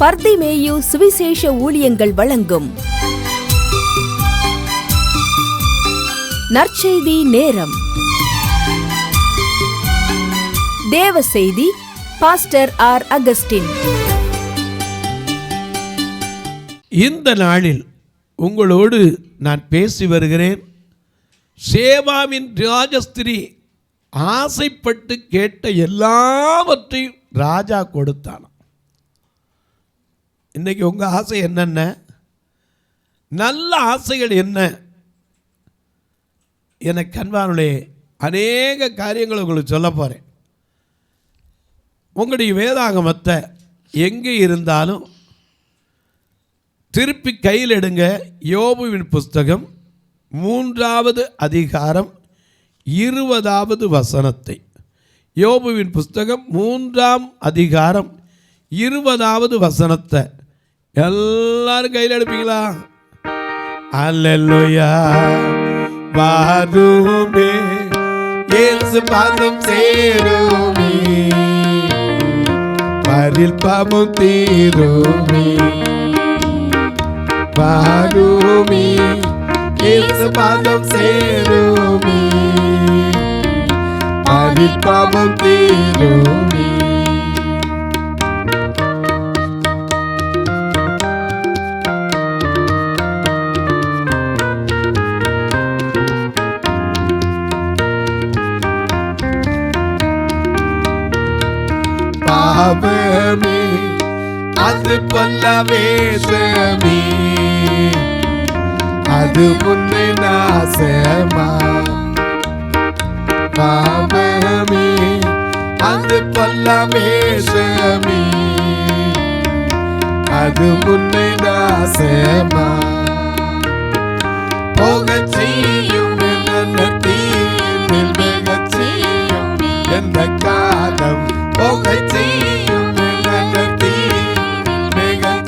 பர்திமேயு சுவிசேஷ ஊழியங்கள் வழங்கும் நற்செய்தி நேரம். தேவ செய்தி பாஸ்டர் ஆர். அகஸ்டின். இந்த நாளில் உங்களோடு நான் பேசி வருகிறேன். சேபாவின் ராஜஸ்திரி ஆசைப்பட்டு கேட்ட எல்லாவற்றையும் ராஜா கொடுத்தான். இன்றைக்கி உங்கள் ஆசை என்னென்ன? நல்ல ஆசைகள் என்ன? எனக்கு அன்பானவர்களே, அநேக காரியங்கள் உங்களுக்கு சொல்ல போகிறேன். உங்களுடைய வேதாகமத்தை எங்கே இருந்தாலும் திருப்பி கையில் எடுங்க. யோபுவின் புஸ்தகம் 3வது அதிகாரம் 20வது வசனத்தை. யோபுவின் புஸ்தகம் 3ஆம் அதிகாரம் 20வது வசனத்தை எல்லாரும் கையில் எடுப்பீங்களா? அல்லேலூயா. வாருமே இயேசு பாதம் சேருமே, பரில் பாவம் தீருமே. வாருமே இயேசு பாதம் சேருமே, பரில் பாவம் தீருமே. பாவமே அது பல்ல வேஷமே, அது முன்னே நாசமா. பாவமே அது பல்ல வேஷமே, அது முன்னே நாசமா. போகச் செய்யும் தீர்வில் மிகச் செய்யும் எந்த காலம். போகச் செய்யும் மிகச்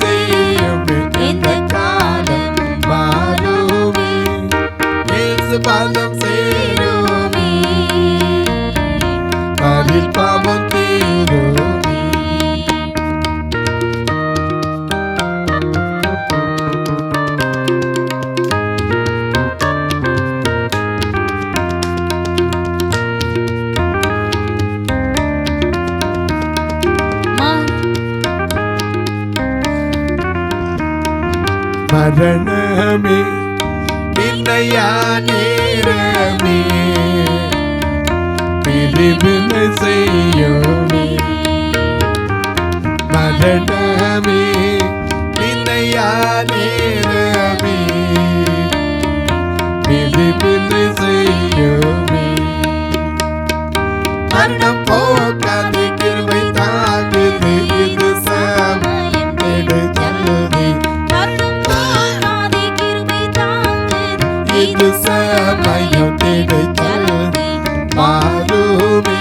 செய்யும் எந்த காலம். வாருமே இயேசு பாதம் சேருமே, பரில் பாவம் தீருமே. மரணமே இல்லையா நேரமே, பிரிவினை செய்யுமே. மரணமே இல்லையா நேரமே, பிரிவினை செய்யுமே. மரணம் போக்காது கிருபை தாங்குது, இது சமயம் எடுத்தது. இது சமயம் கிடைத்தது. வாருமே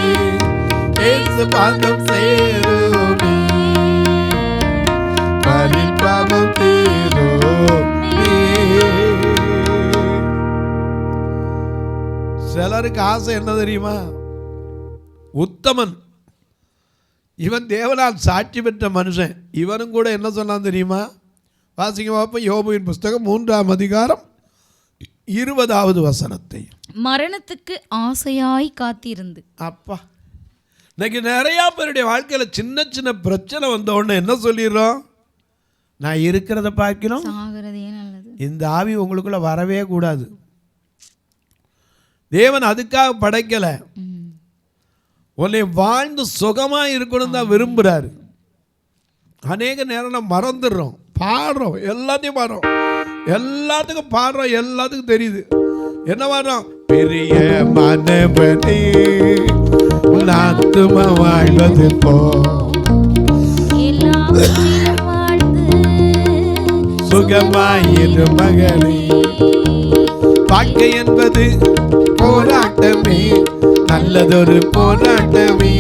இயேசு பாதம் சேருமே, பரில் பாவம் தீருமே. சிலருக்கு ஆசை என்ன தெரியுமா? உத்தமன், இவன் தேவனால் சாட்சி பெற்ற மனுஷன். இவனும் கூட என்ன சொன்னான் தெரியுமா? வாசிங்க பார்ப்போம். யோபுவின் புஸ்தகம் 3ஆம் அதிகாரம் 20வது வசனத்தை. மரணத்துக்கு ஆசையாய் காத்திருந்து. அப்பா, இன்னைக்கு நிறையா பேருடைய வாழ்க்கையில் சின்ன சின்ன பிரச்சனை வந்த உடனே என்ன சொல்லிடுறோம்? நான் இருக்கிறத பார்க்கணும், சாகிறதே நல்லது. இந்த ஆவி உங்களுக்குள்ள வரவே கூடாது. தேவன் அதுக்காக படைக்கலை. உன்னை வாழ்ந்து சுகமாக இருக்கணும் தான் விரும்புகிறாரு. அநேக நேரம் நம்ம மறந்துடுறோம். பாடுறோம், எல்லாத்தையும் பாடுறோம், எல்லாத்துக்கும் பாடுறோம், எல்லாத்துக்கும் தெரியுது. என்ன பாடுறோம்? பெரிய மனவனே ஆத்துமா வாழ்வது போ, சுகமாயிரு மகளே. வாழ்க்கை என்பது போராட்டமே, நல்லதொரு போராட்டமே.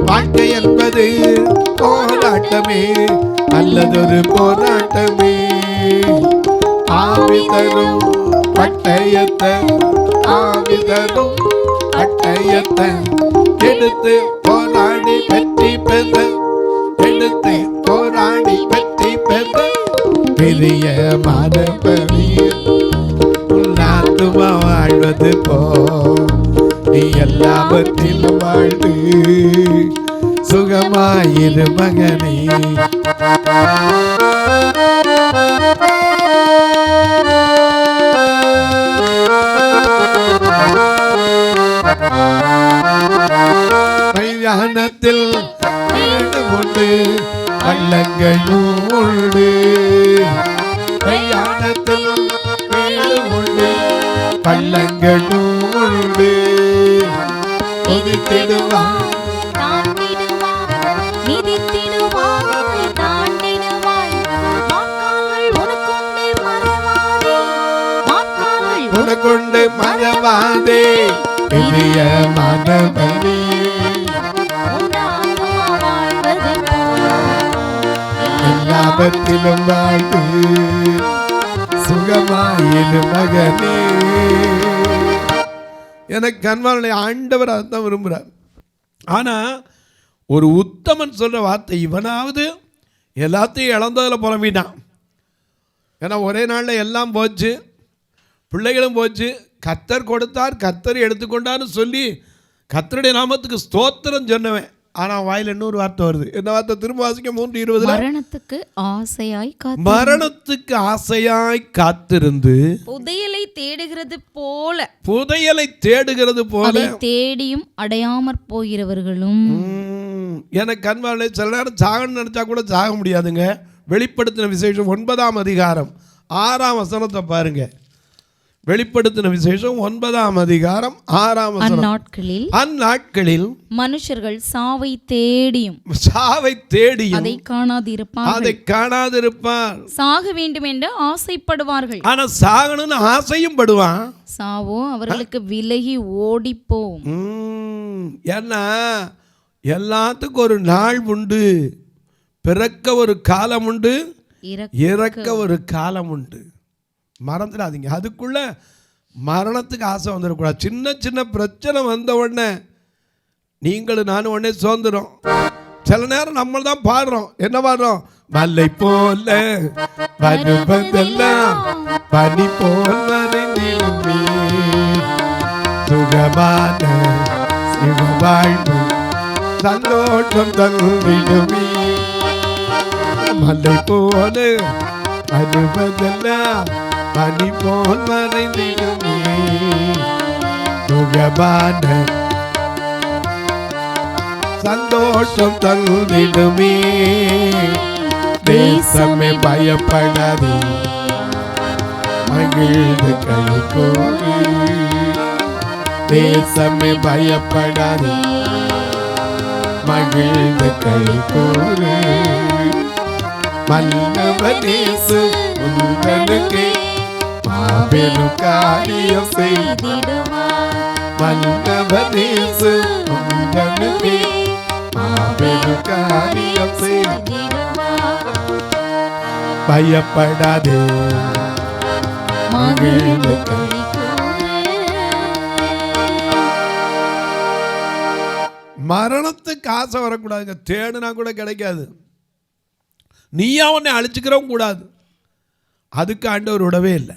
வாழ்க்கை என்பது போராட்டமே, நல்லதொரு போராட்டமே. ஆவி தரும் பட்டயத்தை, ஆவி தரும் பட்டயத்தை எடுத்து போராடி வெற்றி பெற, எடுத்து பிரியமானவனே, உன் ஆத்துமா வாழ்வது போ, நீ எல்லாவற்றிலும் வாழ்ந்து சுகமாயிரு மகனே. மைதானத்தில் வீடு உண்டு, பள்ளங்களும் உண்டு. மைதானத்தில் வீடு உண்டு, பள்ளங்களும் உண்டு. உதித்திடுவான் உனக்கொண்டு மறவாதே பிரியமானவனே, எல்லாவற்றிலும் வாழ்ந்து சுகமாயிரு மகனே. எனக்கு கண்வாளனை ஆண்டவர் அதான் விரும்புகிறார். ஆனால் ஒரு உத்தமன் சொல்கிற வார்த்தை, இவனாவது எல்லாத்தையும் இழந்ததில் புலம்பிட்டான். ஏன்னா ஒரே நாளில் எல்லாம் போச்சு, பிள்ளைகளும் போச்சு. கர்த்தர் கொடுத்தார், கர்த்தர் எடுத்துக்கொண்டான்னு சொல்லி கர்த்தருடைய நாமத்துக்கு ஸ்தோத்திரம் சொன்னவன். ஆனால் வாயில் இன்னொரு வார்த்தை வருது. என்ன வார்த்தை? திரும்ப வாசிக்க 3:20. மரணத்துக்கு ஆசையாய் மரணத்துக்கு ஆசையாய் காத்திருந்து புதையலை தேடுகிறது போல, புதையலை தேடுகிறது போல அதை தேடியும் அடையாமற் போகிறவர்களும். எனக்கு கண்வாளை சில நேரம் சாகணும்னு நினச்சா கூட சாக முடியாதுங்க. வெளிப்படுத்தின விசேஷம் 9ஆம் அதிகாரம் 6ஆம் வசனத்தை பாருங்க. வெளிப்படுத்தின விசேஷம் 9ஆம் அதிகாரம் 6ஆம் வசனம். அந்நாட்களில் மனுஷர்கள் சாவை தேடியும் அதை காணாதிருப்பார். சாக வேண்டும் என்று ஆசைப்படுவார்கள், ஆனா சாகணும்னு ஆசையும் படுவான். சாவோ அவர்களுக்கு விலகி ஓடிப்போம். ஏன்னா எல்லாத்துக்கும் ஒரு நாள் உண்டு. பிறக்க ஒரு காலம் உண்டு, இறக்க ஒரு காலம் உண்டு. மறந்துடாதீங்க. அதுக்குள்ள மரணத்துக்கு ஆசை வந்துடக்கூடாது. சின்ன சின்ன பிரச்சனை வந்த உடனே நீங்களும் நானும் உடனே சோர்ந்துடும். சில நேரம் நம்ம தான் பாடுறோம். என்ன பாடுறோம்? மல்லை போல வருவதெல்லாம் பனி போல் மறைந்திடுமே, சுகமான சிவவாழ்வு சந்தோஷம் தந்திடுமே. மல்லை போல வருவதெல்லாம் பனி போல் மறைந்திடுமே, சுகமான சந்தோஷம் தந்திடுமே. தேசமே பயப்படாதே, மகிழ்ந்து கைகூறு. தேசமே பயப்படாதே, மகிழ்ந்து கைகூறு. மன்னவனேசு உந்தனுக்கே மாபெரும் காரியம் செய்திடுவார். மன்னவனேசு உந்தனுக்கே மாபெரும் காரியம் செய்திடுவார். பயப்படாதே, மகிழ்ந்து மரணத்துக்கு ஆசை வரக்கூடாதுங்க. தேடுனா கூட கிடைக்காது. நீயா உன்னை அழிச்சுக்கிறவும் கூடாது. அதுக்கு ஆண்டவர் விடவே இல்லை.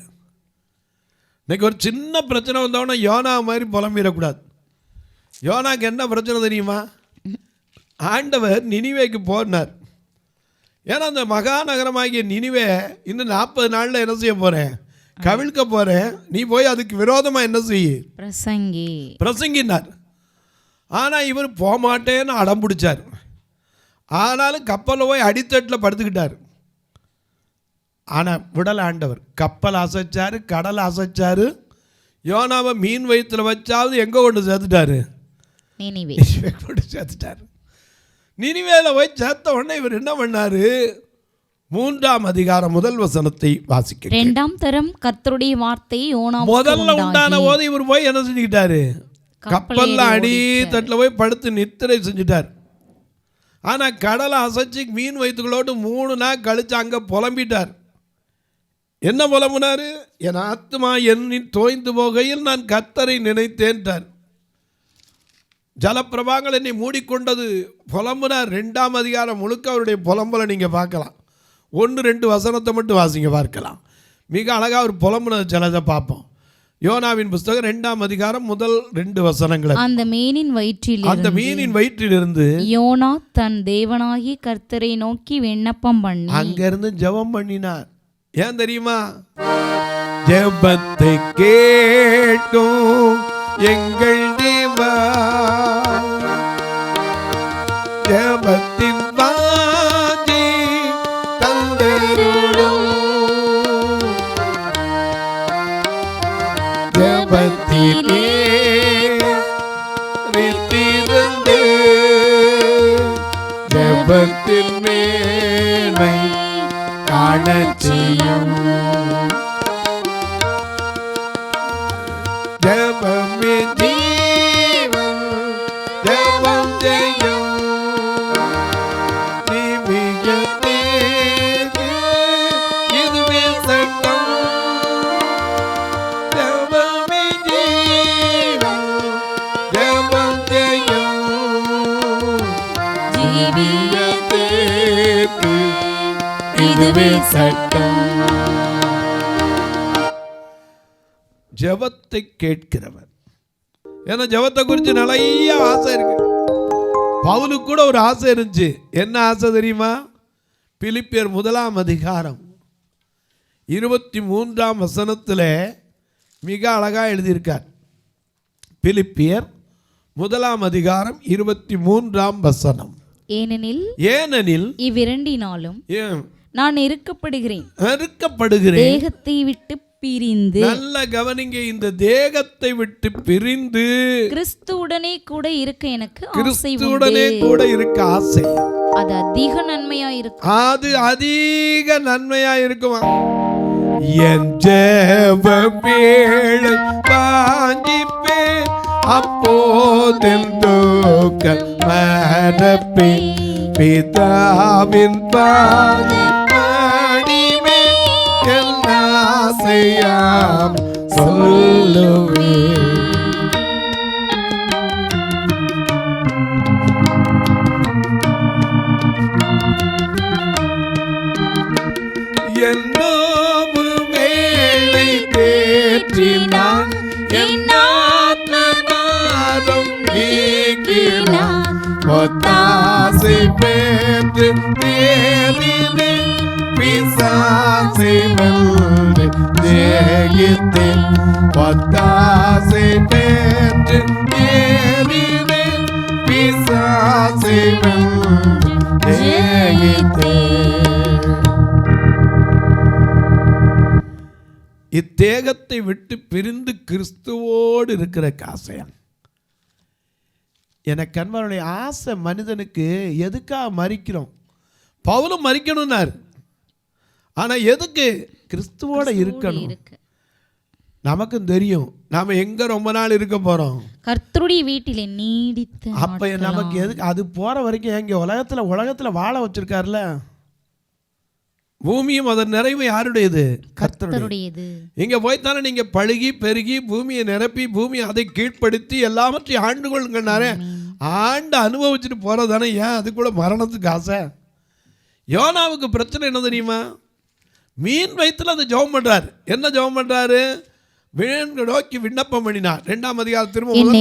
இன்னைக்கு ஒரு சின்ன பிரச்சனை வந்தவொடனே யோனா மாதிரி புலம்பிடக்கூடாது. யோனாக்கு என்ன பிரச்சனை தெரியுமா? ஆண்டவர் நினிவேக்கு போனார். ஏன்னா அந்த மகாநகரமாகிய நினிவே இன்னும் 40 நாளில் என்ன செய்ய போகிறேன்? கவிழ்க்க போகிறேன். நீ போய் அதுக்கு விரோதமாக என்ன செய்ய? பிரசங்கினார். ஆனால் இவர் போகமாட்டேன்னு அடம் பிடிச்சார். ஆனாலும் கப்பலில் போய் அடித்தட்டில் படுத்துக்கிட்டார். ஆனால் விடலை ஆண்டவர். கப்பல் அசைச்சார், கடல் அசைச்சார். யோனாவை மீன் வயிற்றில் வச்சாவது எங்கே கொண்டு சேர்த்துட்டாரு? கொண்டு சேர்த்துட்டார். நினிவேல போய் சேர்த்த உடனே இவர் என்ன பண்ணார்? 3ஆம் அதிகாரம் 1 வசனத்தை வாசிக்க. 2ஆம் தரம் கர்த்தருடைய வார்த்தை யோனாவுக்கு முதல்ல உண்டான போது இவர் போய் என்ன செஞ்சுக்கிட்டாரு? கப்பல்ல அடி தட்டில் போய் படுத்து நித்திரை செஞ்சுட்டார். ஆனால் கடலை அசைச்சு மீன் வயிற்றுகளோடு 3 நாள் கழித்து அங்கே புலம்பிட்டார். என்ன புலம்புனார்? என் ஆத்மா என்னில் தோய்ந்து போகையில் நான் கர்த்தரை நினைத்தேன்ட்டார். ஜலப்பிரபாங்கள் என்னை மூடிக்கொண்டது புலம்புனார். 2ஆம் அதிகாரம் முழுக்க அவருடைய புலம்பலை நீங்கள் பார்க்கலாம். 1-2 வசனத்தை மட்டும் வாசிங்க பார்க்கலாம். மிக அழகாக ஒரு புலம்புன சிலதை பார்ப்போம். யோனாவின் புஸ்தகம் 2ஆம் அதிகாரம் முதல் 2 வசனங்களை. அந்த மீனின் வயிற்றிலிருந்து யோனா தன் தேவனாகிய கர்த்தரை நோக்கி விண்ணப்பம் பண்ணி அங்கிருந்து ஜெபம் பண்ணினார். ஏன் தெரியுமா? ஜெபத்தை கேட்டும் எங்கள் தேவா, ஜெபத்தின் வாஞ்சி தந்தருளும், ஜெபத்திலே வித்திருந்து ஜெபத்தின் மேன்மை காணச் செய்யும். ஜெபமே ஜீவன், ஜெபம் செய்யும், ஜீவியத்தேக்கு இதுவே சட்டம். ஜெபமே ஜீவன், ஜெபம் செய்யும், ஜீவியத்தேக்கு இதுவே சட்டம். ஜெபத்தை கேட்கிறவர். ஏன்னா ஜெபத்தை குறித்து நிறைய ஆசை இருக்கு. பவுலுக்கு கூட ஒரு ஆசை இருந்துச்சு. என்ன ஆசை தெரியுமா? பிலிப்பியர் 1ஆம் அதிகாரம் 23ஆம் வசனத்தில் மிக அழகாக எழுதியிருக்கார். பிலிப்பியர் 1ஆம் அதிகாரம் 23ஆம் வசனம். ஏனெனில் இவ்விரண்டினாலும் நான் நெருக்கப்படுகிறேன், தேகத்தை விட்டு பிரிந்து. நல்ல கவனிங்க, இந்த தேகத்தை விட்டு பிரிந்து கிறிஸ்துவுடனே கூட இருக்க எனக்கு ஆசை. அது அதிக நன்மையா இருக்கும். அது அதிக நன்மையா இருக்குமா? என் ஜெபவேளை வாஞ்சிப்பே, அப்போதென் தூக்கம் மறப்பேன், பிதாவின் பாதமடிமே ஆசையாம் சொல்லுவேன். என்னோவு வேளை தேற்றினான், என் ஆத்மநாதம் நீக்கினான், ஒத்தாசை பெற்று தேறினேன், பிசாசை வென்று ஜெயித்தேன், ஒத்தாசை பெற்று தேறினேன், பிசாசை வென்று ஜெயித்தேன். இத்தேகத்தை விட்டு பிரிந்து கிறிஸ்துவோடு இருக்கிற ஆசையான். எனக்கு அன்பாருடைய ஆசை மனிதனுக்கு எதுக்காக மறிக்கிறோம்? பவுலும் மறிக்கணும்னார். ஆனால் எதுக்கு? கிறிஸ்துவோட இருக்கணும். நமக்கும் தெரியும் நாம எங்க ரொம்ப நாள் இருக்க போறோம். கர்த்தருடைய வீட்டிலே நீடித்து. அப்ப நமக்கு எதுக்கு? அது போற வரைக்கும் எங்க உலகத்துல வாழ வச்சிருக்காருல. பூமியும் அதன் நிறைவு யாருடையது? கர்த்தருடையது. இங்க போய்த்தானே நீங்க பழுகி பெருகி பூமியை நிரப்பி பூமியை அதை கீழ்ப்படுத்தி எல்லாவற்றையும் ஆண்டு கொள்ளுங்கன்னாரே. ஆண்டு அனுபவிச்சுட்டு போறதானே. ஏன் அது கூட மரணத்துக்கு ஆசை? யோனாவுக்கு பிரச்சனை என்ன தெரியுமா? மீன் வயிற்றுல அந்த ஜெபம் பண்றாரு. என்ன ஜெபம் பண்றாரு? நோக்கி விண்ணப்பம் பண்ணினார். 2ஆம் அதிகாரம் திரும்ப என்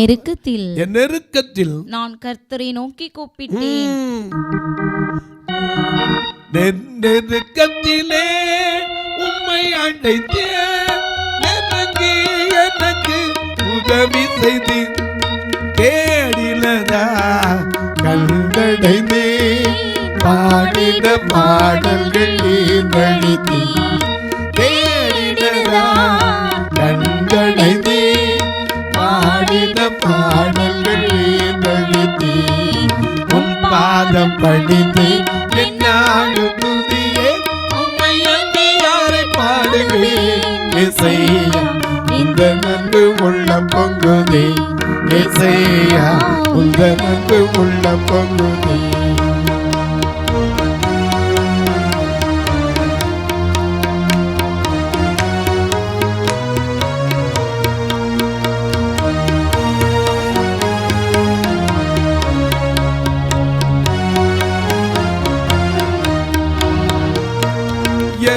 நெருக்கத்தில் நான் கர்த்தரை நோக்கி கூப்பிட்டேன், நெருக்கத்திலே உம்மை அழைத்தேன், நெருங்கி எனக்கு உதவி செய்தி, கேடிலதா கண்டடைந்தே பாடின பாடல்கள் வழித்தி, கேடிலதா கண்டடைந்தே பாடின பாடல்கள் வழித்தி, உன் பாதம் படித்தே என்னாலும் துதியே, உம்மை அன்றி யாரை பாடுவேன்? இசையா இந்த நன்பு உள்ளம் பொங்குதே, இசையா இந்த நன்பு உள்ளம் பொங்குதே.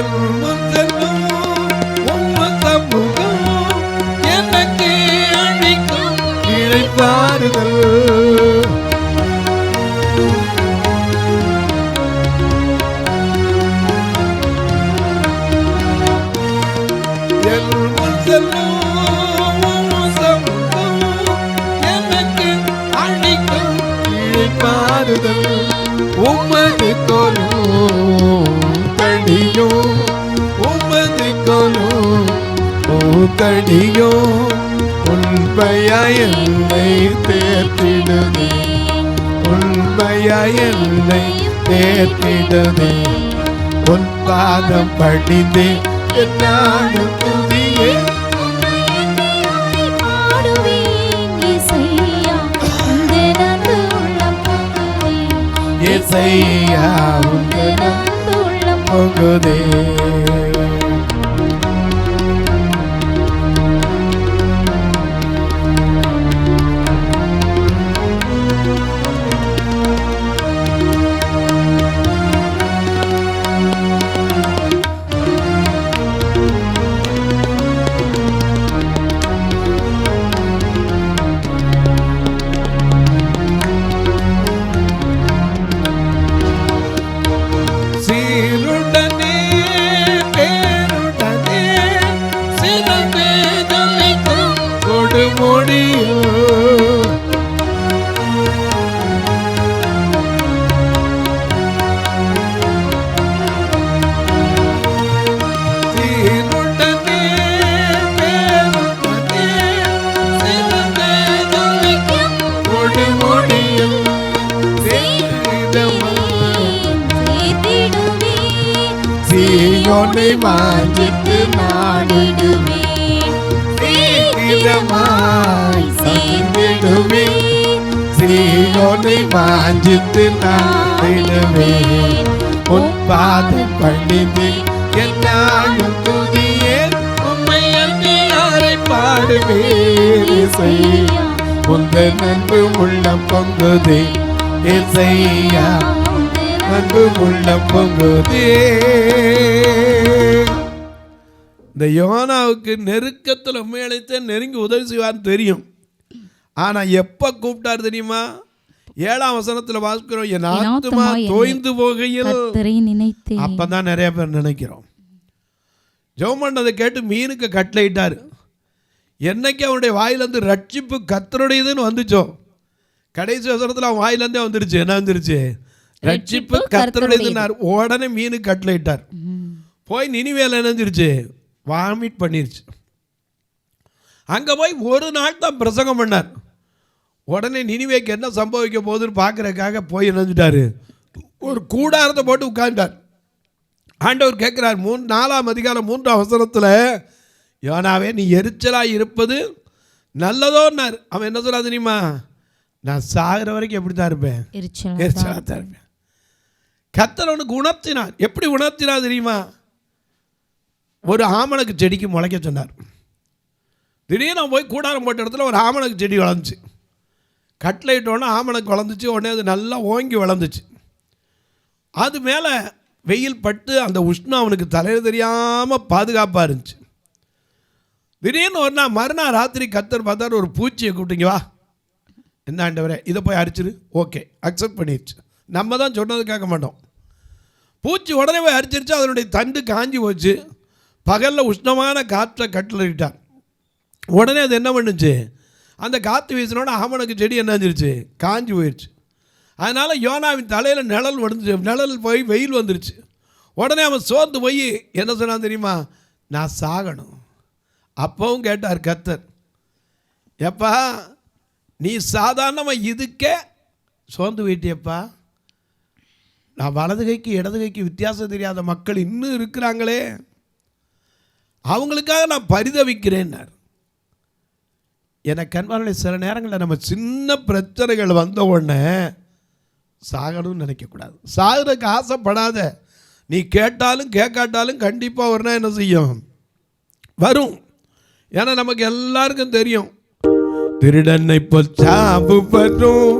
என் முன் செல்லும் உம்ம சமூகம் எனக்கு அளிக்கும் இளைப்பாறுதல். என் முன் செல்லும் உம்ம சமூகம் எனக்கு அளிக்கும் இளைப்பாறுதல். உமது கோலும் தடியும் உமது கோலும் தடியும் உண்மையாய் என்னை தேற்றிடுதே, உண்மையாய் என்னை தேற்றிடுதே. உன் பாதம் படிந்தே என்னாலும் துதியே இசையா போகுதே. சீருடனே பேருடனே சிறந்து ஜொலிக்கும் கொடுமுடியோ. சீருடனே பேருடனே சிறந்து ஜொலிக்கும் கொடுமுடியோ. சீயோனை வாஞ்சித்து நாடிடுவேன், சீக்கிரமாய் சேர்ந்திடுவேன். சீயோனை வாஞ்சித்து நாடிடுவேன். உன் பாதம் பணிந்து என்னாலும் துதியேன். உம்மை அன்றி யாரை பாடுவேன். இசையா உந்தன் அன்பு உள்ளம் பொங்குதே. இசையா அன்பு உள்ளம் பொங்குதே. இந்த யோனாவுக்கு நெருக்கத்தில் உண்மையழைத்த நெருங்கி உதவி செய்வான்னு தெரியும். ஆனால் எப்போ கூப்பிட்டார் தெரியுமா? 7ஆம் வசனத்தில் வாசிக்கிறோம், என் ஆத்துமா தோய்ந்து போகையில். அப்பதான் நிறைய பேர் நினைக்கிறோம். ஜெபம் பண்ணதை கேட்டு மீனுக்கு கட்டளையிட்டார். என்னைக்கு அவனுடைய வாயிலிருந்து ரட்சிப்பு கர்த்தருடையதுன்னு வந்துச்சோ, கடைசி வசனத்தில் அவன் வாயிலிருந்தே வந்துருச்சு. என்ன வந்துருச்சு? ரட்சிப்பு கர்த்தருடையதுன்னார். உடனே மீனுக்கு கட்டளையிட்டார். போய் நினிவேல நினைஞ்சிருச்சு, வாமிட் பண்ணிருச்சு. அங்கே போய் ஒரு நாள் தான் பிரசங்கம் பண்ணார். உடனே நினிவேக்கு என்ன சம்பவிக்க போகுதுன்னு பார்க்குறதுக்காக போய் நினைஞ்சிட்டாரு. ஒரு கூடாரத்தை போட்டு உட்கார்ந்தார். ஆண்டவர் கேட்குறார் 4ஆம் அதிகாரம் 3ஆம் வசனத்தில், யோனாவே நீ எரிச்சலாக இருப்பது நல்லதோன்னார். அவன் என்ன சொல்றான் தெரியுமா? நான் சாகிற வரைக்கும் எப்படி தான் இருப்பேன்? எரிச்சலாக தான் இருப்பேன். கர்த்தர் அவனுக்கு உணர்த்தினார். எப்படி உணர்த்தினார் தெரியுமா? ஒரு ஆமணக்கு செடிக்கு முளைக்க சொன்னார். திடீர்னு போய் கூடாரம் போட்ட இடத்துல ஒரு ஆமணக்கு செடி வளர்ந்துச்சு. கட்டளையிட்டோன்னே ஆமணக்கு வளர்ந்துச்சு. உடனே அது நல்லா ஓங்கி வளர்ந்துச்சு. அது மேலே வெயில் பட்டு அந்த உஷ்ணம் அவனுக்கு தலையில் தெரியாமல் பாதுகாப்பாக இருந்துச்சு. திடீர்னு ஒரு நாள் மறுநாள் ராத்திரி கர்த்தர் பார்த்தாரு, ஒரு பூச்சியை கூப்பிட்டீங்க, வா, என்ன ஆண்டவரே இதை போய் அரிச்சிரு. ஓகே, அக்செப்ட் பண்ணிடுச்சு. நம்ம தான் சொன்னது கேட்க மாட்டோம். பூச்சி உடனே போய் அரிச்சிருச்சு. அதனுடைய தண்டு காஞ்சி போச்சு. பகலில் உஷ்ணமான காற்றை கட்டளையிட்டார். உடனே அது என்ன பண்ணுச்சு? அந்த காற்று வீசினோட ஆமணக்கு செடி என்ன செஞ்சிருச்சு? காஞ்சி போயிடுச்சு. அதனால் யோனாவின் தலையில் நிழல் வந்துச்சு. நிழல் போய் வெயில் வந்துருச்சு. உடனே அவன் சோர்ந்து போய் என்ன சொன்னான் தெரியுமா? நான் சாகணும். அப்பவும் கேட்டார் கர்த்தர், எப்பா நீ சாதாரணமாக இதுக்கே சோர்ந்து போயிட்டியப்பா, நான் வலது கைக்கு இடது கைக்கு வித்தியாசம் தெரியாத மக்கள் இன்னும் இருக்கிறாங்களே, அவங்களுக்காக நான் பரிதவிக்கிறேன்னார். எனக்கு அன்பான சில நேரங்களில் நம்ம சின்ன பிரச்சனைகள் வந்த உடனே சாகணும்னு நினைக்கக்கூடாது. சாகிறதுக்கு ஆசைப்படாத. நீ கேட்டாலும் கேட்காட்டாலும் கண்டிப்பாக ஒரு நாள் என்ன செய்யும்? வரும். ஏன்னா நமக்கு எல்லாருக்கும் தெரியும், திருடனை போல் சாவு வரும்,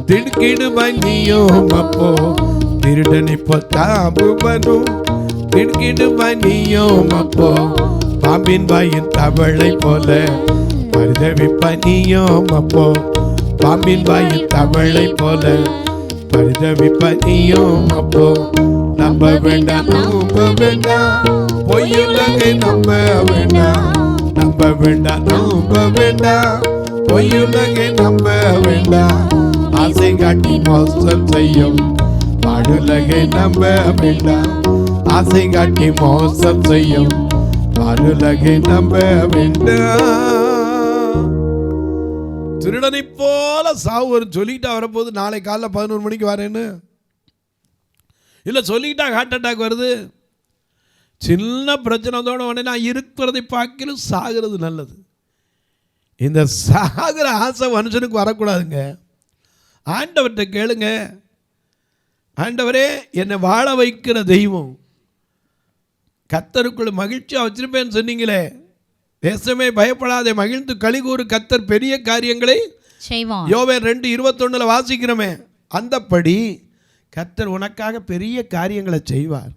திடுக்கிடுவாய் நீயும். அப்போ திருடனை போல் சாவு வரும், கிடுகிடுவாய் நீயும் அப்போ பாம்பின் வாயின் தவளை போல பரிதவிப்பாய் நீயும் அப்போ பாம்பின் வாயின் தவளை போல பரிதவிப்பாய் நீயும் அப்போ நம்ப வேண்டாம் நம்ப வேண்டாம் பொய்யுலகை நம்ப வேண்டாம் நம்ப வேண்டாம் நம்ப வேண்டாம் பொய்யுலகை நம்ப வேண்டாம் ஆசை காட்டி மோசம் செய்யும் பாடுலகை நம்ப வேண்டாம் ஆசை காட்டி மோசம் செய்யும் பாடுலகை நம்ப வேண்டாம். திருடனை போல சாவு வரும் சொல்லிக்கிட்டா வரப்போகுது, நாளை காலைல 11 மணிக்கு வரேன்னு இல்லை சொல்லிக்கிட்டா ஹார்ட் அட்டாக் வருது. சின்ன பிரச்சனை வந்தோட உடனே நான் இருக்கிறதை பார்க்கலும் சாகிறது நல்லது. இந்த சாகிற ஆசை மனுஷனுக்கு வரக்கூடாதுங்க. ஆண்டவர்கிட்ட கேளுங்க, ஆண்டவரே என்னை வாழ வைக்கிற தெய்வம், கர்த்தருக்குள்ள மகிழ்ச்சியாக வச்சிருப்பேன்னு சொன்னீங்களே, தேசமே பயப்படாதே மகிழ்ந்து கலிகூறு கர்த்தர் பெரிய காரியங்களை செய்வார். யோவேல் 2:21 வாசிக்கிறோமே, அந்தப்படி கர்த்தர் உனக்காக பெரிய காரியங்களை செய்வார்.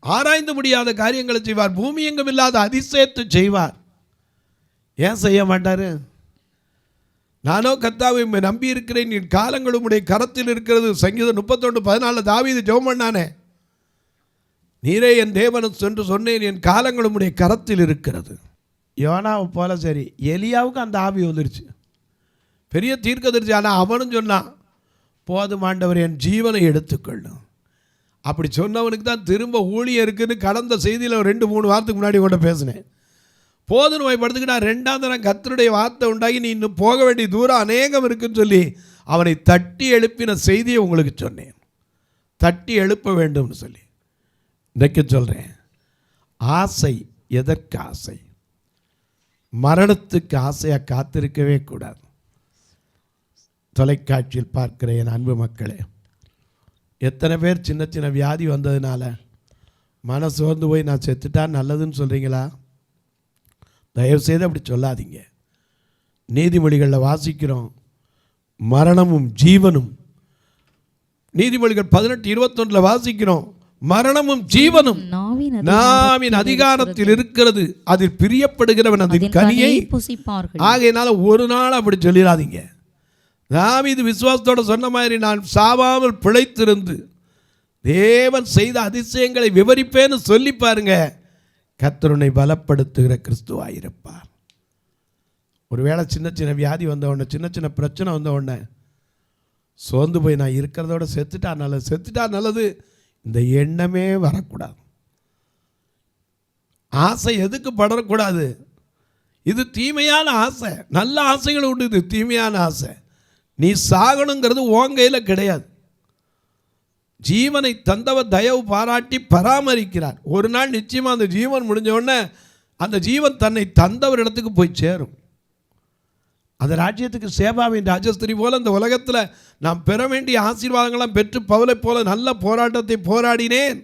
ஆராய்ந்து முடியாத காரியங்களை செய்வார். பூமி எங்கும் இல்லாத அதிசயத்தை செய்வார். ஏன் செய்ய மாட்டாரு? நானோ கர்த்தாவை நம்பி இருக்கிறேன், என் காலங்கள் உம்முடைய கரத்தில் இருக்கிறது. சங்கீதம் 31:14 தாவீது ஜெபம் பண்ணானே, நீரே என் தேவன் என்று சொன்னேன், என் காலங்கள் உம்முடைய கரத்தில் இருக்கிறது. யோனாவை போல சரி, எலியாவுக்கு அந்த ஆவி வந்துருச்சு, பெரிய தீர்க்கதரிசி. ஆனால் அவனும் சொன்னான், போதும் ஆண்டவர் என் ஜீவனை எடுத்துக்கொள்ளும். அப்படி சொன்னவனுக்கு தான் திரும்ப ஊழியம் இருக்குன்னு கடந்த செய்தியில் 2-3 வாரத்துக்கு முன்னாடி கூட பேசினேன். போது நோய் படுத்துக்கு நான் 2ஆம் தரம் கர்த்தருடைய வார்த்தை உண்டாகி நீ இன்னும் போக வேண்டிய தூரம் அநேகம் இருக்குன்னு சொல்லி அவனை தட்டி எழுப்பின செய்தியை உங்களுக்கு சொன்னேன். தட்டி எழுப்ப வேண்டும்னு சொல்லி இன்றைக்கு சொல்கிறேன். ஆசை எதற்கு ஆசை? மரணத்துக்கு ஆசையாக காத்திருக்கவே கூடாது. தொலைக்காட்சியில் பார்க்கிற என் அன்பு மக்களே, எத்தனை பேர் சின்ன சின்ன வியாதி வந்ததுனால மனசு வந்து போய் நான் செத்துட்டா நல்லதுன்னு சொல்கிறீங்களா? தயவுசெய்து அப்படி சொல்லாதீங்க. நீதிமொழிகளில் வாசிக்கிறோம், மரணமும் ஜீவனும். நீதிமொழிகள் 18:21 வாசிக்கிறோம், மரணமும் ஜீவனும் நாவின் அதிகாரத்தில் இருக்கிறது, அதில் பிரியப்படுகிறவன் அதன் கனியை புசிப்பார்கள். ஆகையினால ஒரு நாள் அப்படி சொல்லிடாதீங்க. தாவீது விசுவாசத்தோட சொன்ன மாதிரி, நான் சாவாமல் பிழைத்திருந்து தேவன் செய்த அதிசயங்களை விவரிப்பேன்னு சொல்லி பாருங்க, கர்த்தருனை பலப்படுத்துகிற கிறிஸ்துவாயிருப்பார். ஒருவேளை சின்ன சின்ன வியாதி வந்த உடனே, சின்ன சின்ன பிரச்சனை வந்த உடனே சோர்ந்து போய் நான் இருக்கிறதோட செத்துட்டா நல்லது, இந்த எண்ணமே வரக்கூடாது. ஆசை எதுக்கு படக்கூடாது? இது தீமையான ஆசை. நல்ல ஆசைகள் உண்டு, இது தீமையான ஆசை. நீ சாகணுங்கிறது உன் கையில் கிடையாது. ஜீவனை தந்தவர் தயவு பாராட்டி பராமரிக்கிறார். ஒரு நாள் நிச்சயமாக அந்த ஜீவன் முடிஞ்ச உடனே அந்த ஜீவன் தன்னை தந்தவர் இடத்துக்கு போய் சேரும். அந்த ராஜ்யத்துக்கு சேபாவின் ராஜஸ்திரி போல இந்த உலகத்தில் நாம் பெற வேண்டிய ஆசீர்வாதங்களாம் பெற்று பவுலை போல நல்ல போராட்டத்தை போராடினேன்,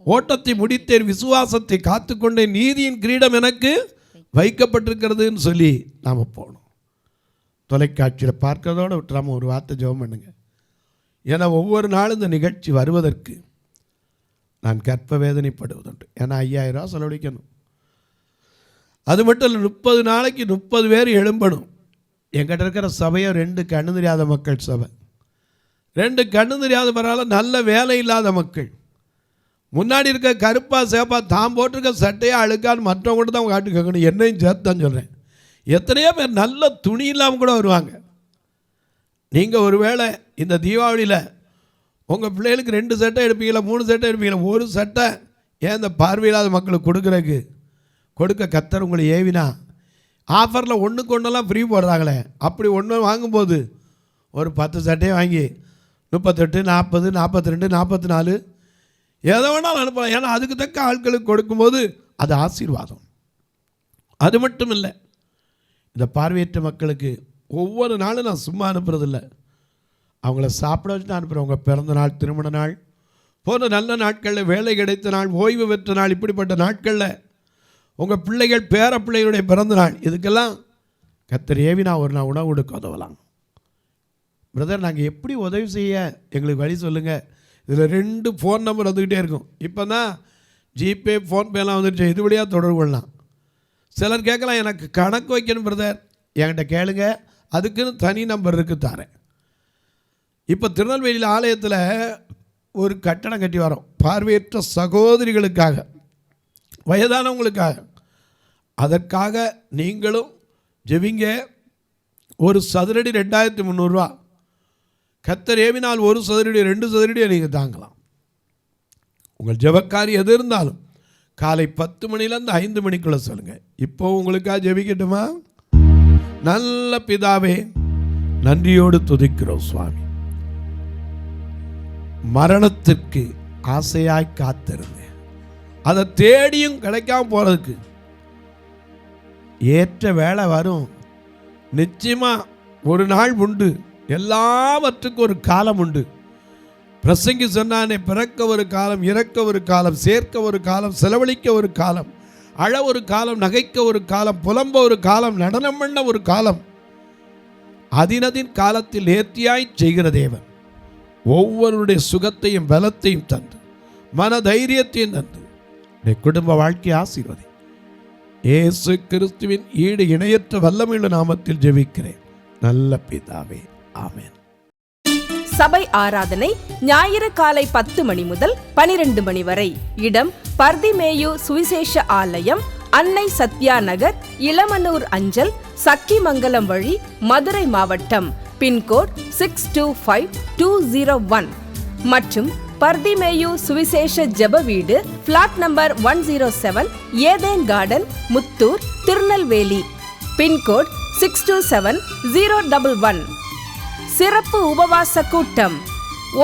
ஓட்டத்தை முடித்தேன், விசுவாசத்தை காத்துக்கொண்டேன், நீதியின் கிரீடம் எனக்கு வைக்கப்பட்டிருக்கிறதுன்னு சொல்லி நாம் போகணும். தொலைக்காட்சியில் பார்க்கறதோடு விட்டுறாமல் ஒரு வார்த்தை ஜெபம் பண்ணுங்க. ஏன்னா ஒவ்வொரு நாளும் இந்த நிகழ்ச்சி வருவதற்கு நான் கற்ப வேதனைப்படுவதுண்டு. ஏன்னா 5000 ரூபா செலவழிக்கணும். அது மட்டும் இல்லை, 30 நாளைக்கு 30 பேர் எழும்பணும். என்கிட்ட இருக்கிற சபையை 2 கண்ணு தெரியாத மக்கள் சபை. 2 கண்ணு தெரியாத பரவாயில்ல, நல்ல வேலை இல்லாத மக்கள். முன்னாடி இருக்க கருப்பா சேப்பா தான் போட்டிருக்க சட்டையை அழுக்கான்னு மற்றவங்க தான் காட்டு கேட்கணும். என்னையும் சேர்த்து தான் சொல்கிறேன். எத்தனையோ பேர் நல்ல துணி இல்லாமல் கூட வருவாங்க. நீங்கள் ஒருவேளை இந்த தீபாவளியில் உங்கள் பிள்ளைகளுக்கு 2 சட்டை எடுப்பீங்களா, 3 சட்டை எடுப்பீங்களா? ஒரு சட்டை ஏன் இந்த பார்வையில்லாத மக்களுக்கு கொடுக்க கர்த்தர் உங்களை ஏவினா, ஆஃபரில் ஒன்றுக்கு ஒன்றெல்லாம் ஃப்ரீ போடுறாங்களே, அப்படி ஒன்று வாங்கும்போது ஒரு 10 சட்டையை வாங்கி 38, 40, 42, 44 எதை வேணாலும் அனுப்பலாம். ஏன்னா அதுக்கு தக்க ஆட்களுக்கு கொடுக்கும்போது அது ஆசீர்வாதம். அது மட்டும் இல்லை, இந்த பார்வையற்ற மக்களுக்கு ஒவ்வொரு நாளும் நான் சும்மா அனுப்புறதில்லை, அவங்கள சாப்பிட வச்சு தான் அனுப்புகிறேன். உங்கள் பிறந்த நாள், திருமண நாள் போன்ற நல்ல நாட்களில், வேலை கிடைத்த நாள், ஓய்வு பெற்ற நாள், இப்படிப்பட்ட நாட்களில் உங்கள் பிள்ளைகள் பேர பிள்ளைகளுடைய பிறந்த நாள், இதுக்கெல்லாம் கர்த்தர் ஏவினா ஒரு நாள் உணவு கொடுக்க உதவலாம். பிரதர், நாங்கள் எப்படி உதவி செய்ய எங்களுக்கு வழி சொல்லுங்கள். இதில் 2 ஃபோன் நம்பர் வந்துக்கிட்டே இருக்கும். இப்போ தான் ஜிபே ஃபோன்பேலாம் வந்துடுச்சு, இது வழியாக தொடர்பு கொள்ளலாம். சிலர் கேட்கலாம், எனக்கு கணக்கு வைக்கணும் பிரதர், என்கிட்ட கேளுங்க, அதுக்குன்னு தனி நம்பர் இருக்குது தரேன். இப்போ திருநெல்வேலியில் ஆலயத்தில் ஒரு கட்டடம் கட்டி வரோம், பார்வையற்ற சகோதரிகளுக்காக, வயதானவங்களுக்காக. அதற்காக நீங்களும் ஜெபிங்க. ஒரு சதுரடி 2300 ரூபா. கர்த்தர் ஏவினால் 1 சதுரடி 2 சதுரடியை நீங்கள் தாங்கலாம். உங்கள் ஜெபக்காரி எது இருந்தாலும் காலை 10 மணிலேருந்து 5 மணிக்குள்ளே சொல்லுங்கள். இப்போ உங்களுக்காக ஜெபிக்கட்டுமா? நல்ல பிதாவே, நன்றியோடு துதிக்கிறோம் சுவாமி. மரணத்திற்கு ஆசையாய் காத்திருந்தேன், அதை தேடியும் கிடைக்காம போகிறதுக்கு ஏற்ற வேலை வரும். நிச்சயமாக ஒரு நாள் உண்டு, எல்லாவற்றுக்கும் ஒரு காலம் உண்டு. பிரசங்கி சொன்னானே, பிறக்க ஒரு காலம், இறக்க ஒரு காலம், சேர்க்க ஒரு காலம், செலவழிக்க ஒரு காலம், அழ ஒரு காலம், நகைக்க ஒரு காலம், புலம்ப ஒரு காலம், நடனம் பண்ண ஒரு காலம். அதினதின் காலத்தில் நேர்த்தியாய் செய்கிற தேவன் ஒவ்வொருடைய சுகத்தையும் பலத்தையும் தந்து மன தைரியத்தையும் தந்து குடும்ப வாழ்க்கை ஆசீர்வதி. இயேசு கிறிஸ்துவின் ஈடு இணையற்ற வல்லமையுள்ள நாமத்தில் ஜெபிக்கிறேன் நல்ல பிதாவே, ஆமென். சபை ஆராதனை ஞாயிறு காலை 10 மணி முதல் 12 மணி வரை. இடம் பர்திமேயு சுவிசேஷ ஆலயம், அன்னை சத்யா நகர், இளமனூர் அஞ்சல், சக்கிமங்கலம் வழி, மதுரை மாவட்டம். பின்கோட் 625201 மற்றும் பர்திமேயு சுவிசேஷ ஜெப வீடு, plot number 107, Eden garden, Muthur, Tirunelveli. Pin code 627011. சிறப்பு உபவாச கூட்டம்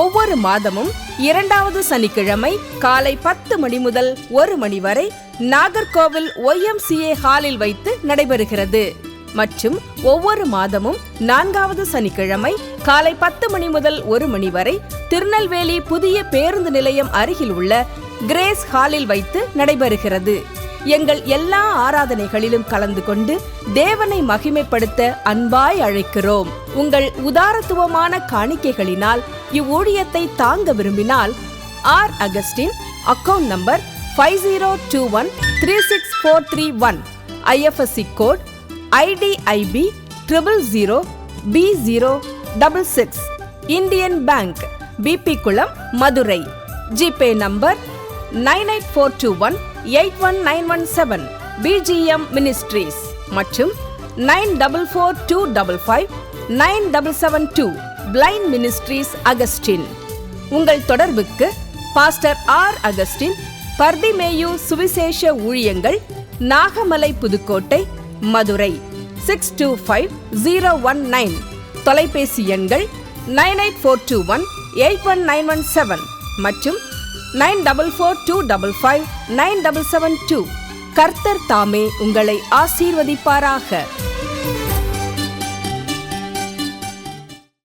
ஒவ்வொரு மாதமும் 2வது சனிக்கிழமை காலை 10 மணி முதல் 1 மணி வரை நாகர்கோவில் YMCA ஹாலில் வைத்து நடைபெறுகிறது. மற்றும் ஒவ்வொரு மாதமும் 4வது சனிக்கிழமை காலை 10 மணி முதல் 1 மணி வரை திருநெல்வேலி புதிய பேருந்து நிலையம் அருகில் உள்ள கிரேஸ் ஹாலில் வைத்து நடைபெறுகிறது. எங்கள் எல்லா ஆராதனைகளிலும் கலந்து கொண்டு தேவனை மகிமைப்படுத்த அன்பாய் அழைக்கிறோம். உங்கள் உதாரத்துவமான காணிக்கைகளினால் இவ்வூழியத்தை தாங்க விரும்பினால் R. Augustine, account number 5021364331, IFSC code IDIB 000B066, Indian bank, BP Kulam, Madurai. GPay number 9842181917, BGM ministries மற்றும் 9442559772, பிளைண்ட் மினிஸ்ட்ரீஸ் அகஸ்டின். உங்கள் தொடர்புக்கு பாஸ்டர் R. அகஸ்டின், பர்திமேயு சுவிசேஷ ஊழியங்கள், நாகமலை, புதுக்கோட்டை, மதுரை 625019. தொலைபேசி எண்கள் 9842181917 மற்றும் 9442559772. கர்த்தர் தாமே உங்களை ஆசீர்வதிப்பாராக.